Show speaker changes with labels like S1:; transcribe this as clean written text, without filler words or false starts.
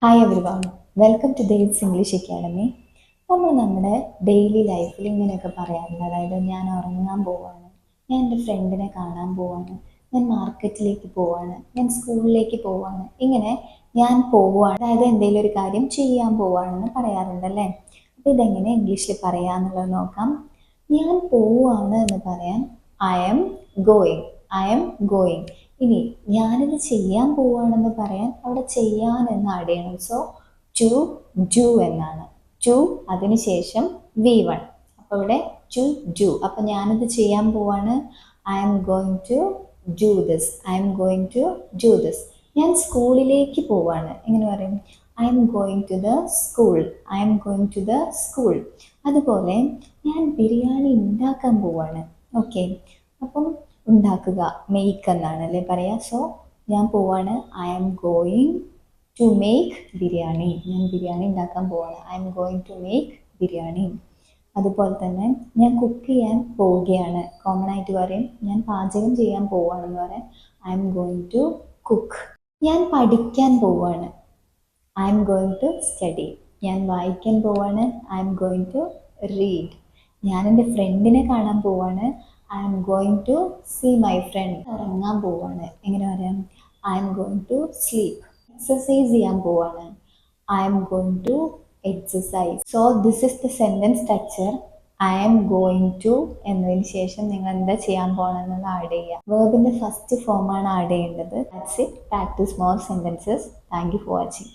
S1: Hi everyone, welcome to Dates English Academy. നമ്മൾ നമ്മുടെ daily ലൈഫിൽ ഇങ്ങനെയൊക്കെ പറയാറുണ്ട്. അതായത് ഞാൻ ഉറങ്ങാൻ പോവാണ്, ഞാൻ എൻ്റെ ഫ്രണ്ടിനെ കാണാൻ പോവാണ്, ഞാൻ മാർക്കറ്റിലേക്ക് പോവാണ്, ഞാൻ സ്കൂളിലേക്ക് പോവാണ്. ഇങ്ങനെ ഞാൻ പോവാണ്, അതായത് എന്തെങ്കിലും ഒരു കാര്യം ചെയ്യാൻ പോവാണെന്ന് പറയാറുണ്ടല്ലേ. അപ്പോൾ ഇതെങ്ങനെ ഇംഗ്ലീഷിൽ പറയാമെന്നുള്ളത് നോക്കാം. ഞാൻ പോവാണ് എന്ന് പറയാൻ I am going, I am going. ഇനി ഞാനിത് ചെയ്യാൻ പോവുകയാണെന്ന് പറയാൻ അവിടെ ചെയ്യാൻ എന്ന് ആഡ് ചെയ്യണം. സോ ടു ഡു എന്നാണ്. ടു അതിനുശേഷം V1. അപ്പോൾ ഇവിടെ ടു ഡു. അപ്പോൾ ഞാനിത് ചെയ്യാൻ പോവാണ്. I'm going to do this, I'm going to do this. ഞാൻ സ്കൂളിലേക്ക് പോവാണ്. എങ്ങനെ പറയും? I'm going to the school, I'm going to the school. അതുപോലെ ഞാൻ ബിരിയാണി ഉണ്ടാക്കാൻ പോവാണ്. ഓക്കെ, അപ്പം ഉണ്ടാക്കുക, മേക്ക് എന്നാണ് അല്ലേ പറയുക. സോ ഞാൻ പോവാണ്, I am going to make biryani. ഞാൻ ബിരിയാണി ഉണ്ടാക്കാൻ പോവാണ്, I am going to make biryani. അതുപോലെ തന്നെ ഞാൻ കുക്ക് ചെയ്യാൻ പോവുകയാണ്. കോമൺ ആയിട്ട് പറയും ഞാൻ പാചകം ചെയ്യാൻ പോവുകയാണെന്ന് പറയാൻ I am going to cook. ഞാൻ പഠിക്കാൻ പോവുകയാണ്, I'm going to study. ഞാൻ വായിക്കാൻ പോവാണ്, I'm going to read. ഞാൻ എൻ്റെ ഫ്രണ്ടിനെ കാണാൻ പോവാണ്, I'm going to see my friend. ഉറങ്ങാൻ പോവാണ്, എങ്ങനെ പറയാം? I'm going to sleep. Exercise ചെയ്യാൻ പോവാണ്, I'm going to exercise. So this is the sentence structure. I'm going to എന്നതിന് ശേഷം നിങ്ങൾ എന്താ ചെയ്യാൻ പോകണമെന്നത് ആഡ് ചെയ്യുക. വേർബിൻ്റെ ഫസ്റ്റ് ഫോമാണ് ആഡ് ചെയ്യേണ്ടത്. That's it. Practice more sentences. Thank you for watching.